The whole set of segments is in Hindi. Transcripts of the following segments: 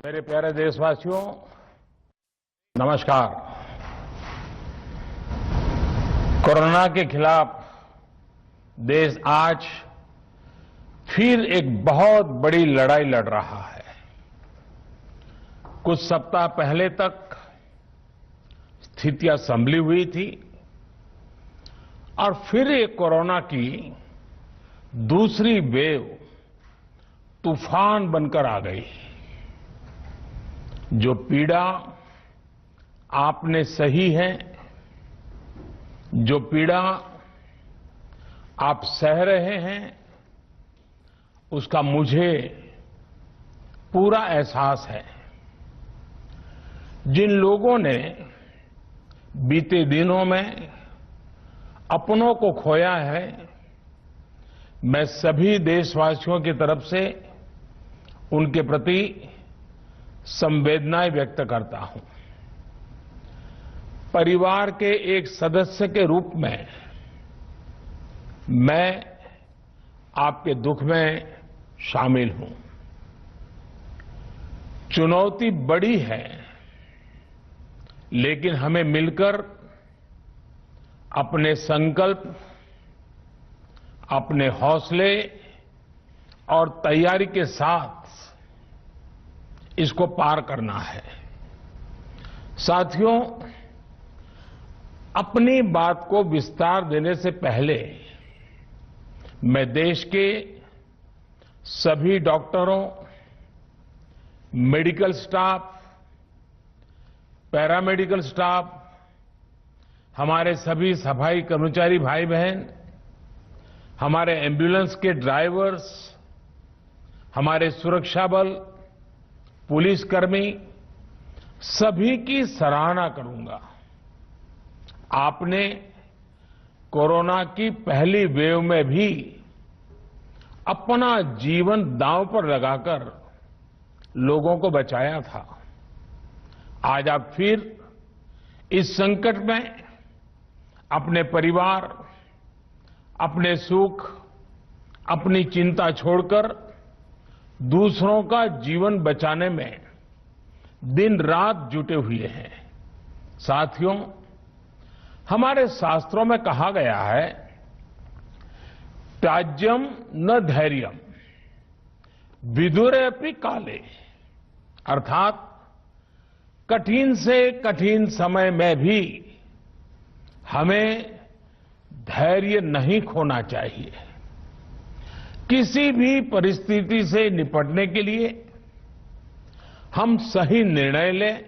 मेरे प्यारे देशवासियों, नमस्कार। कोरोना के खिलाफ देश आज फिर एक बहुत बड़ी लड़ाई लड़ रहा है। कुछ सप्ताह पहले तक स्थितियां संभली हुई थी और फिर एक कोरोना की दूसरी वेव तूफान बनकर आ गई। जो पीड़ा आपने सही है, जो पीड़ा आप सह रहे हैं, उसका मुझे पूरा एहसास है। जिन लोगों ने बीते दिनों में अपनों को खोया है, मैं सभी देशवासियों की तरफ से उनके प्रति संवेदनाएं व्यक्त करता हूं। परिवार के एक सदस्य के रूप में मैं आपके दुख में शामिल हूं। चुनौती बड़ी है, लेकिन हमें मिलकर अपने संकल्प, अपने हौसले और तैयारी के साथ इसको पार करना है। साथियों, अपनी बात को विस्तार देने से पहले मैं देश के सभी डॉक्टरों, मेडिकल स्टाफ, पैरामेडिकल स्टाफ, हमारे सभी सफाई कर्मचारी भाई बहन, हमारे एम्बुलेंस के ड्राइवर्स, हमारे सुरक्षा बल, पुलिसकर्मी, सभी की सराहना करूंगा। आपने कोरोना की पहली वेव में भी अपना जीवन दांव पर लगाकर लोगों को बचाया था। आज आप फिर इस संकट में अपने परिवार, अपने सुख, अपनी चिंता छोड़कर दूसरों का जीवन बचाने में दिन रात जुटे हुए हैं। साथियों, हमारे शास्त्रों में कहा गया है, त्याज्यम न धैर्यम विदुरेऽपि काले, अर्थात कठिन से कठिन समय में भी हमें धैर्य नहीं खोना चाहिए। किसी भी परिस्थिति से निपटने के लिए हम सही निर्णय लें,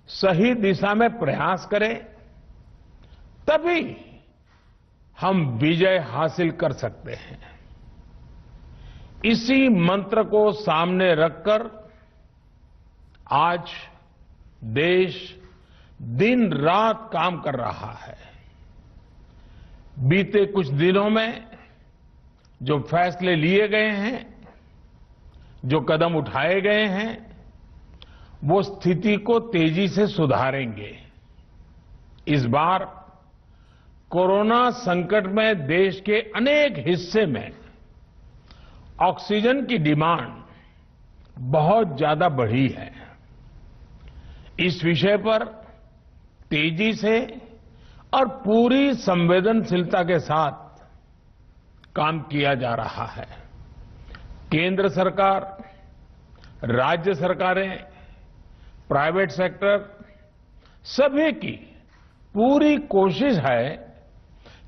सही दिशा में प्रयास करें, तभी हम विजय हासिल कर सकते हैं। इसी मंत्र को सामने रखकर आज देश दिन रात काम कर रहा है। बीते कुछ दिनों में जो फैसले लिए गए हैं, जो कदम उठाए गए हैं, वो स्थिति को तेजी से सुधारेंगे। इस बार कोरोना संकट में देश के अनेक हिस्से में ऑक्सीजन की डिमांड बहुत ज्यादा बढ़ी है। इस विषय पर तेजी से और पूरी संवेदनशीलता के साथ काम किया जा रहा है। केंद्र सरकार, राज्य सरकारें, प्राइवेट सेक्टर, सभी की पूरी कोशिश है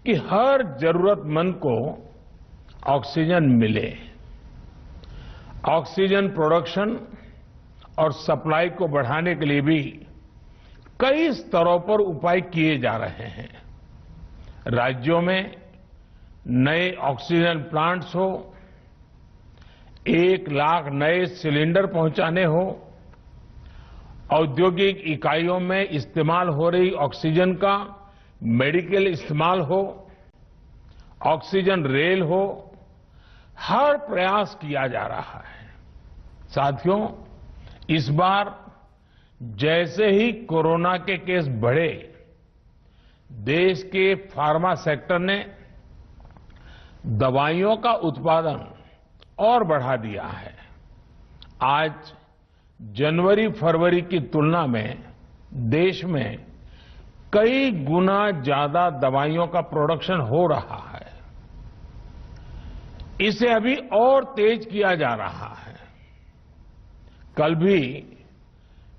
कि हर जरूरतमंद को ऑक्सीजन मिले। ऑक्सीजन प्रोडक्शन और सप्लाई को बढ़ाने के लिए भी कई स्तरों पर उपाय किए जा रहे हैं। राज्यों में नए ऑक्सीजन प्लांट्स हो, 1 लाख नए सिलेंडर पहुंचाने हो, औद्योगिक इकाइयों में इस्तेमाल हो रही ऑक्सीजन का मेडिकल इस्तेमाल हो, ऑक्सीजन रेल हो, हर प्रयास किया जा रहा है। साथियों, इस बार जैसे ही कोरोना के केस बढ़े, देश के फार्मा सेक्टर ने दवाइयों का उत्पादन और बढ़ा दिया है। आज जनवरी फरवरी की तुलना में देश में कई गुना ज्यादा दवाइयों का प्रोडक्शन हो रहा है। इसे अभी और तेज किया जा रहा है। कल भी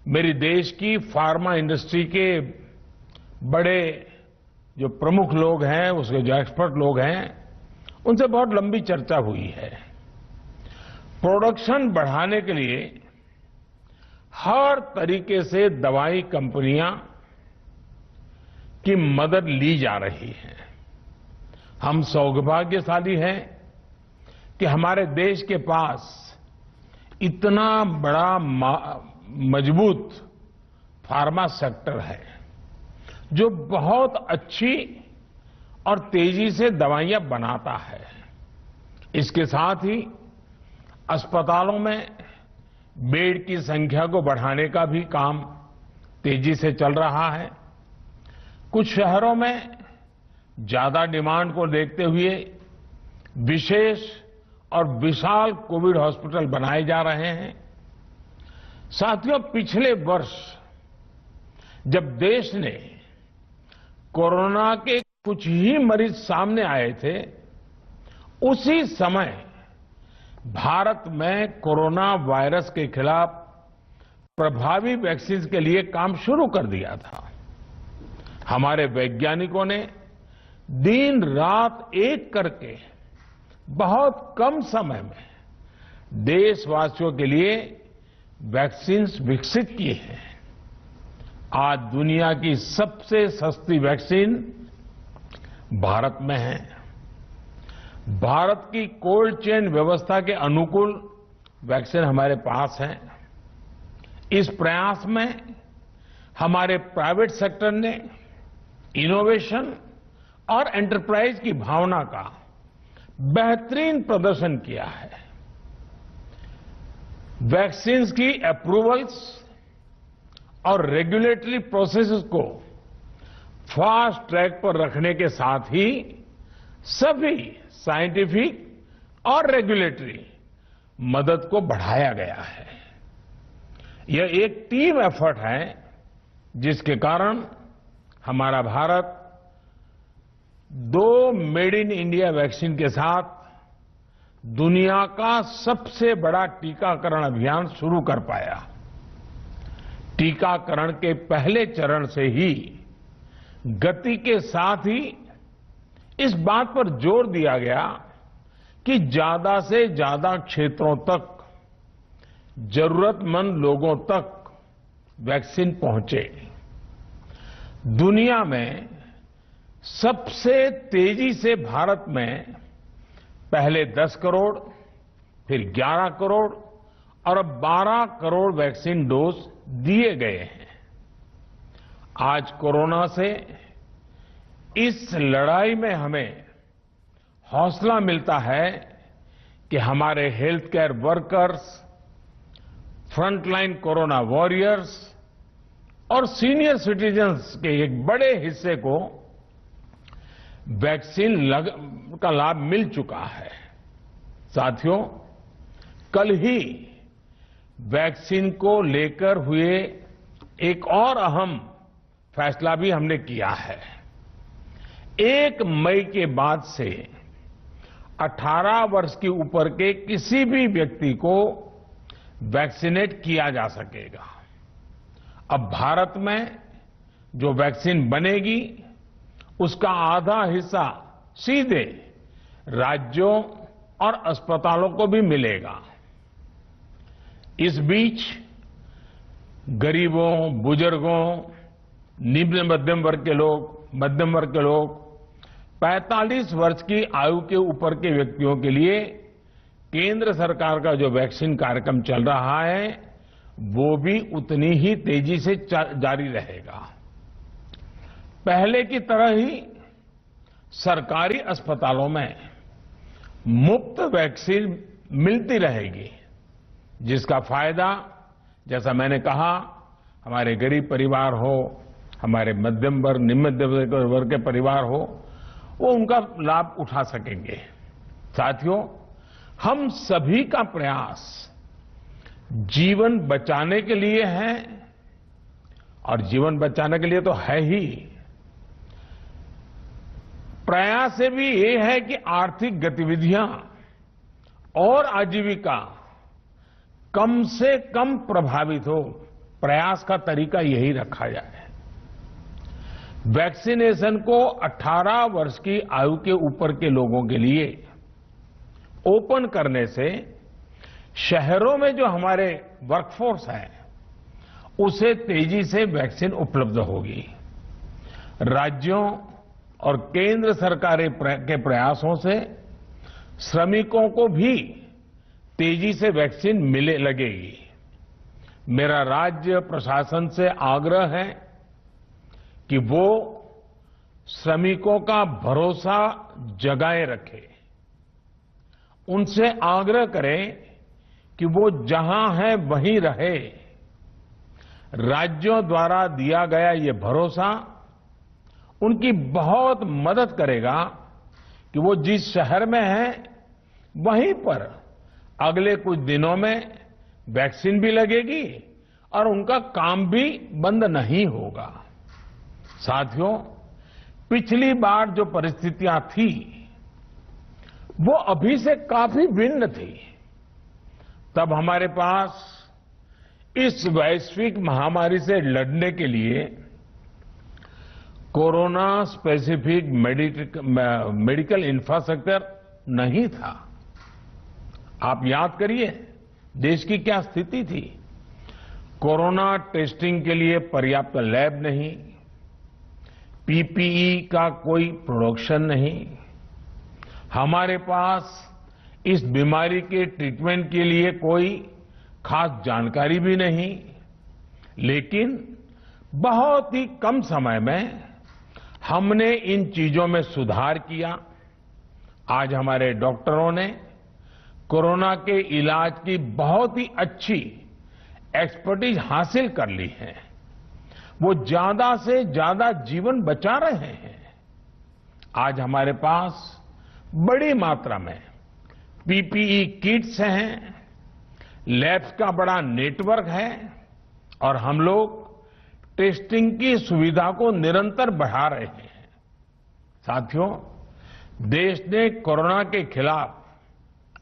मेरी देश की फार्मा इंडस्ट्री के बड़े जो प्रमुख लोग हैं, उसके जो एक्सपर्ट लोग हैं, उनसे बहुत लंबी चर्चा हुई है। प्रोडक्शन बढ़ाने के लिए हर तरीके से दवाई कंपनियां की मदद ली जा रही है। हम सौभाग्यशाली हैं कि हमारे देश के पास इतना बड़ा मजबूत फार्मा सेक्टर है जो बहुत अच्छी और तेजी से दवाइयां बनाता है। इसके साथ ही अस्पतालों में बेड की संख्या को बढ़ाने का भी काम तेजी से चल रहा है। कुछ शहरों में ज्यादा डिमांड को देखते हुए विशेष और विशाल कोविड हॉस्पिटल बनाए जा रहे हैं। साथियों, पिछले वर्ष जब देश ने कोरोना के कुछ ही मरीज सामने आए थे, उसी समय भारत में कोरोना वायरस के खिलाफ प्रभावी वैक्सीन के लिए काम शुरू कर दिया था। हमारे वैज्ञानिकों ने दिन रात एक करके बहुत कम समय में देशवासियों के लिए वैक्सीन विकसित की हैं। आज दुनिया की सबसे सस्ती वैक्सीन भारत में है। भारत की कोल्ड चेन व्यवस्था के अनुकूल वैक्सीन हमारे पास है। इस प्रयास में हमारे प्राइवेट सेक्टर ने इनोवेशन और एंटरप्राइज की भावना का बेहतरीन प्रदर्शन किया है। वैक्सीन की अप्रूवल्स और रेगुलेटरी प्रोसेसेस को फास्ट ट्रैक पर रखने के साथ ही सभी साइंटिफिक और रेगुलेटरी मदद को बढ़ाया गया है। यह एक टीम एफर्ट है जिसके कारण हमारा Bharat 2 made in India vaccine के साथ दुनिया का सबसे बड़ा टीकाकरण अभियान शुरू कर पाया। टीकाकरण के पहले चरण से ही गति के साथ ही इस बात पर जोर दिया गया कि ज्यादा से ज्यादा क्षेत्रों तक, जरूरतमंद लोगों तक वैक्सीन पहुंचे। दुनिया में सबसे तेजी से भारत में पहले 10 करोड़, फिर 11 करोड़ और अब 12 करोड़ वैक्सीन डोज दिए गए हैं। आज कोरोना से इस लड़ाई में हमें हौसला मिलता है कि हमारे health care workers, frontline corona warriors और सीनियर सिटीजन्स के एक बड़े हिस्से को वैक्सीन का लाभ मिल चुका है। साथियों, कल ही वैक्सीन को लेकर हुए एक और अहम फैसला भी हमने किया है। 1 मई के बाद से 18 वर्ष के ऊपर के किसी भी व्यक्ति को वैक्सीनेट किया जा सकेगा। अब भारत में जो वैक्सीन बनेगी उसका आधा हिस्सा सीधे राज्यों और अस्पतालों को भी मिलेगा। इस बीच गरीबों, बुजुर्गों, निम्न मध्यम वर्ग के लोग, 45 वर्ष की आयु के ऊपर के व्यक्तियों के लिए केंद्र सरकार का जो वैक्सीन कार्यक्रम चल रहा है वो भी उतनी ही तेजी से जारी रहेगा। पहले की तरह ही सरकारी अस्पतालों में मुफ्त वैक्सीन मिलती रहेगी, जिसका फायदा, जैसा मैंने कहा, हमारे गरीब परिवार हो, हमारे मध्यम वर्ग, निम्न मध्यम वर्ग के परिवार हो, वो उनका लाभ उठा सकेंगे। साथियों, हम सभी का प्रयास जीवन बचाने के लिए है, और जीवन बचाने के लिए तो है ही, प्रयास से भी ये है कि आर्थिक गतिविधियां और आजीविका कम से कम प्रभावित हो। प्रयास का तरीका यही रखा जाए। वैक्सीनेशन को 18 वर्ष की आयु के ऊपर के लोगों के लिए ओपन करने से शहरों में जो हमारे वर्कफोर्स है उसे तेजी से वैक्सीन उपलब्ध होगी। राज्यों और केंद्र सरकार के प्रयासों से श्रमिकों को भी तेजी से वैक्सीन मिले लगेगी। मेरा राज्य प्रशासन से आग्रह है कि वो श्रमिकों का भरोसा जगाए रखे। उनसे आग्रह करें कि वो जहां है वहीं रहे। राज्यों द्वारा दिया गया ये भरोसा उनकी बहुत मदद करेगा कि वो जिस शहर में है वहीं पर अगले कुछ दिनों में वैक्सीन भी लगेगी और उनका काम भी बंद नहीं होगा। साथियों, पिछली बार जो परिस्थितियां थी वो अभी से काफी भिन्न थी। तब हमारे पास इस वैश्विक महामारी से लड़ने के लिए कोरोना स्पेसिफिक मेडिकल इंफ्रास्ट्रक्चर नहीं था। आप याद करिए देश की क्या स्थिति थी। कोरोना टेस्टिंग के लिए पर्याप्त लैब नहीं, पीपीई का कोई प्रोडक्शन नहीं, हमारे पास इस बीमारी के ट्रीटमेंट के लिए कोई खास जानकारी भी नहीं। लेकिन बहुत ही कम समय में हमने इन चीजों में सुधार किया। आज हमारे डॉक्टरों ने कोरोना के इलाज की बहुत ही अच्छी एक्सपर्टीज हासिल कर ली है। वो ज्यादा से ज्यादा जीवन बचा रहे हैं। आज हमारे पास बड़ी मात्रा में पीपीई किट्स हैं, लैब्स का बड़ा नेटवर्क है और हम लोग टेस्टिंग की सुविधा को निरंतर बढ़ा रहे हैं। साथियों, देश ने कोरोना के खिलाफ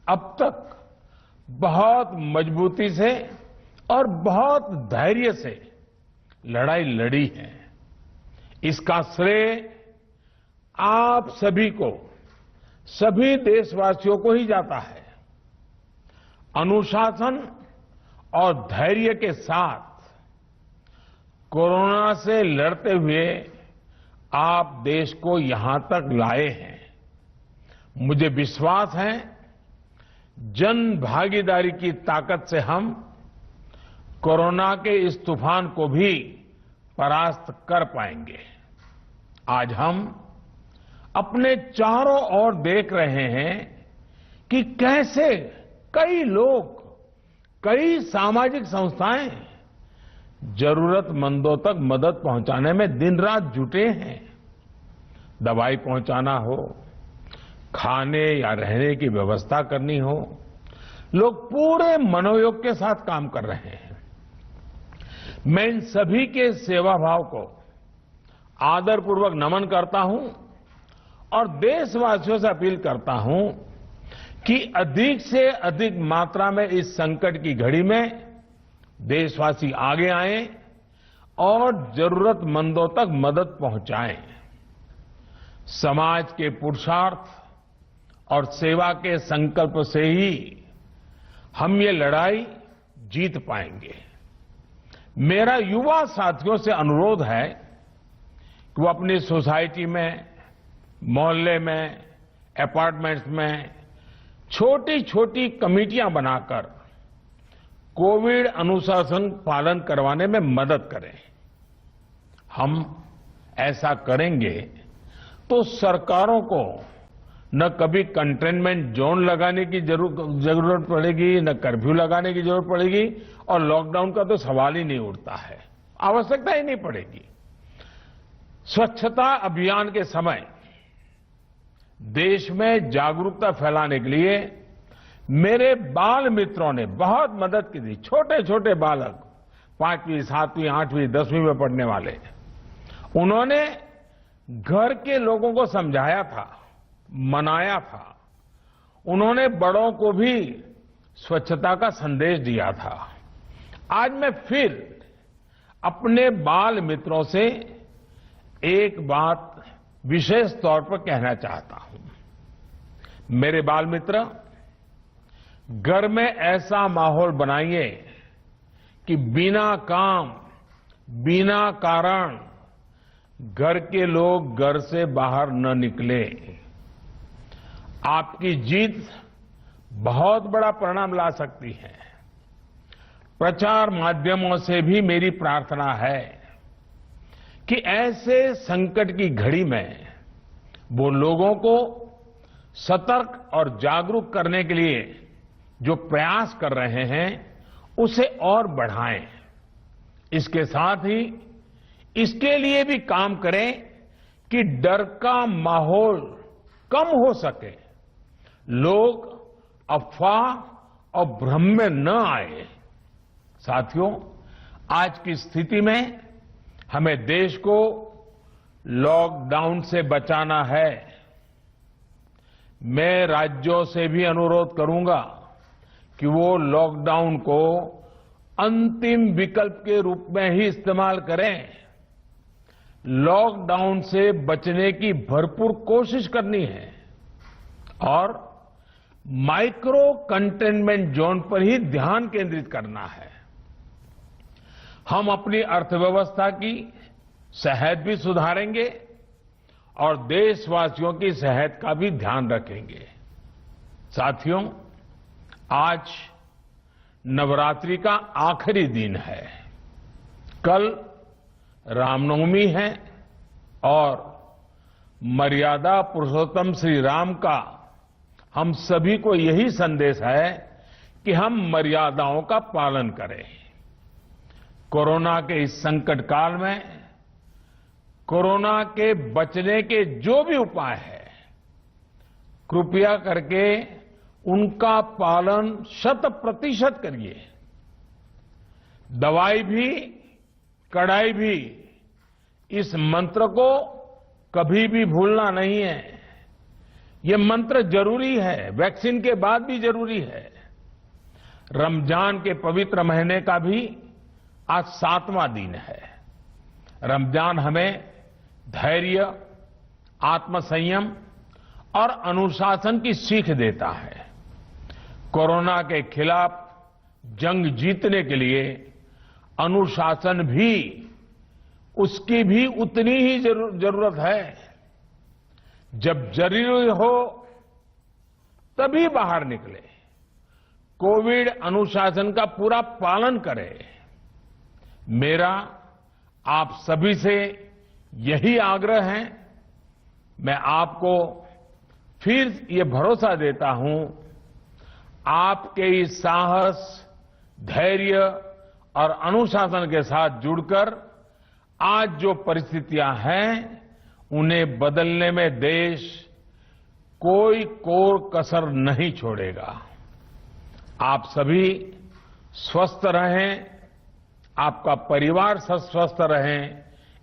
अब तक बहुत मजबूती से और बहुत धैर्य से लड़ाई लड़ी है। इसका श्रेय आप सभी को, सभी देशवासियों को ही जाता है। अनुशासन और धैर्य के साथ कोरोना से लड़ते हुए आप देश को यहां तक लाए हैं। मुझे विश्वास है जन भागीदारी की ताकत से हम कोरोना के इस तूफान को भी परास्त कर पाएंगे। आज हम अपने चारों ओर देख रहे हैं कि कैसे कई लोग, कई सामाजिक संस्थाएं जरूरतमंदों तक मदद पहुंचाने में दिन रात जुटे हैं। दवाई पहुंचाना हो, खाने या रहने की व्यवस्था करनी हो, लोग पूरे मनोयोग के साथ काम कर रहे हैं। मैं इन सभी के सेवा भाव को आदरपूर्वक नमन करता हूं और देशवासियों से अपील करता हूं कि अधिक से अधिक मात्रा में इस संकट की घड़ी में देशवासी आगे आएं और जरूरतमंदों तक मदद पहुंचाएं। समाज के पुरुषार्थ और सेवा के संकल्प से ही हम ये लड़ाई जीत पाएंगे। मेरा युवा साथियों से अनुरोध है कि वो अपनी सोसाइटी में, मोहल्ले में, अपार्टमेंट्स में छोटी छोटी कमेटियां बनाकर कोविड अनुशासन पालन करवाने में मदद करें। हम ऐसा करेंगे तो सरकारों को न कभी कंटेनमेंट जोन लगाने की जरूरत पड़ेगी, न कर्फ्यू लगाने की जरूरत पड़ेगी और लॉकडाउन का तो सवाल ही नहीं उठता है, आवश्यकता ही नहीं पड़ेगी। स्वच्छता अभियान के समय देश में जागरूकता फैलाने के लिए मेरे बाल मित्रों ने बहुत मदद की थी। छोटे छोटे बालक 5वीं, 7वीं, 8वीं, 10वीं में पढ़ने वाले, उन्होंने घर के लोगों को समझाया था, मनाया था। उन्होंने बड़ों को भी स्वच्छता का संदेश दिया था। आज मैं फिर अपने बाल मित्रों से एक बात विशेष तौर पर कहना चाहता हूं। मेरे बाल मित्र, घर में ऐसा माहौल बनाइए कि बिना काम, बिना कारण घर के लोग घर से बाहर न निकले। आपकी जीत बहुत बड़ा परिणाम ला सकती है। प्रचार माध्यमों से भी मेरी प्रार्थना है कि ऐसे संकट की घड़ी में वो लोगों को सतर्क और जागरूक करने के लिए जो प्रयास कर रहे हैं उसे और बढ़ाएं। इसके साथ ही इसके लिए भी काम करें कि डर का माहौल कम हो सके, लोग अफवाह और भ्रम में न आए। साथियों, आज की स्थिति में हमें देश को लॉकडाउन से बचाना है। मैं राज्यों से भी अनुरोध करूंगा कि वो लॉकडाउन को अंतिम विकल्प के रूप में ही इस्तेमाल करें। लॉकडाउन से बचने की भरपूर कोशिश करनी है और माइक्रो कंटेनमेंट जोन पर ही ध्यान केंद्रित करना है। हम अपनी अर्थव्यवस्था की सेहत भी सुधारेंगे और देशवासियों की सेहत का भी ध्यान रखेंगे। साथियों, आज नवरात्रि का आखिरी दिन है। कल रामनवमी है और मर्यादा पुरुषोत्तम श्री राम का हम सभी को यही संदेश है कि हम मर्यादाओं का पालन करें। कोरोना के इस संकट काल में कोरोना के बचने के जो भी उपाय है, कृपया करके उनका पालन 100% करिए। दवाई भी, कड़ाई भी, इस मंत्र को कभी भी भूलना नहीं है। ये मंत्र जरूरी है, वैक्सीन के बाद भी जरूरी है। रमजान के पवित्र महीने का भी आज 7वां दिन है। रमजान हमें धैर्य, आत्मसंयम और अनुशासन की सीख देता है। कोरोना के खिलाफ जंग जीतने के लिए अनुशासन भी, उसकी भी उतनी ही जरूरत है। जब जरूरी हो तभी बाहर निकले। कोविड अनुशासन का पूरा पालन करें। मेरा आप सभी से यही आग्रह है। मैं आपको फिर ये भरोसा देता हूं, आपके इस साहस, धैर्य और अनुशासन के साथ जुड़कर आज जो परिस्थितियां हैं उन्हें बदलने में देश कोई कोर कसर नहीं छोड़ेगा। आप सभी स्वस्थ रहें, आपका परिवार स्वस्थ रहे,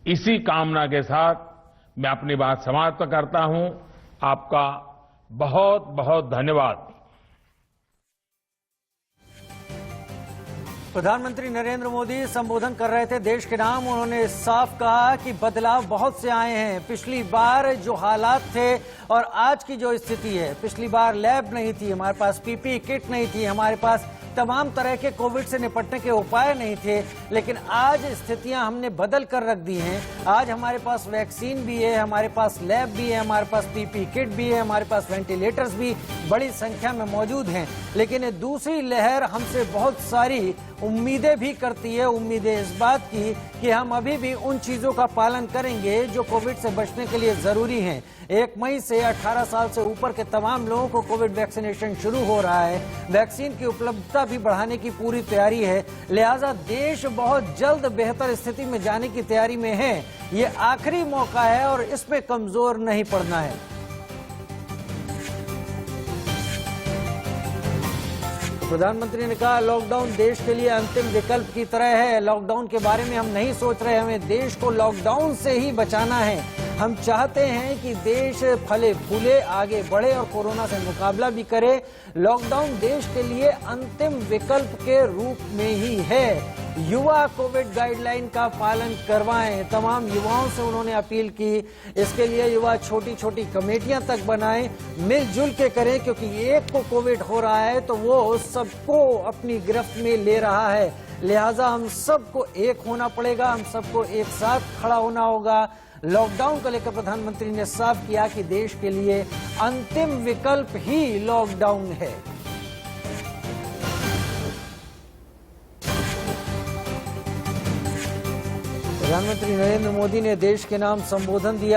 इसी कामना के साथ मैं अपनी बात समाप्त करता हूं। आपका बहुत बहुत धन्यवाद। प्रधानमंत्री नरेंद्र मोदी संबोधन कर रहे थे देश के नाम। उन्होंने साफ कहा कि बदलाव बहुत से आए हैं। पिछली बार जो हालात थे और आज की जो स्थिति है, पिछली बार लैब नहीं थी, हमारे पास पीपीई किट नहीं थी, हमारे पास तमाम तरह के कोविड से निपटने के उपाय नहीं थे, लेकिन आज स्थितियां हमने बदल कर रख दी हैं। आज हमारे पास वैक्सीन भी है, हमारे पास लैब भी है, हमारे पास पीपीई किट भी है, हमारे पास वेंटिलेटर्स भी बड़ी संख्या में मौजूद हैं। लेकिन दूसरी लहर हमसे बहुत सारी उम्मीदें भी करती है। उम्मीदें इस बात की कि हम अभी भी उन चीजों का पालन करेंगे जो कोविड से बचने के लिए जरूरी हैं। 1 मई से 18 साल से ऊपर के तमाम लोगों को कोविड वैक्सीनेशन शुरू हो रहा है। वैक्सीन की उपलब्धता भी बढ़ाने की पूरी तैयारी है। लिहाजा देश बहुत जल्द बेहतर स्थिति में जाने की तैयारी में है। ये आखिरी मौका है और इसमें कमजोर नहीं पड़ना है। प्रधानमंत्री ने कहा लॉकडाउन देश के लिए अंतिम विकल्प की तरह है। लॉकडाउन के बारे में हम नहीं सोच रहे, हमें देश को लॉकडाउन से ही बचाना है। हम चाहते हैं कि देश फले फूले, आगे बढ़े और कोरोना से मुकाबला भी करे। लॉकडाउन देश के लिए अंतिम विकल्प के रूप में ही है। युवा कोविड गाइडलाइन का पालन करवाएं, तमाम युवाओं से उन्होंने अपील की। इसके लिए युवा छोटी छोटी कमेटियां तक बनाएं, मिलजुल के करें, क्योंकि एक को कोविड हो रहा है तो वो सबको अपनी गिरफ्त में ले रहा है। लिहाजा हम सबको एक होना पड़ेगा, हम सबको एक साथ खड़ा होना होगा। लॉकडाउन को लेकर प्रधानमंत्री ने साफ किया कि देश के लिए अंतिम विकल्प ही लॉकडाउन है। प्रधानमंत्री नरेंद्र मोदी ने देश के नाम संबोधन दिया।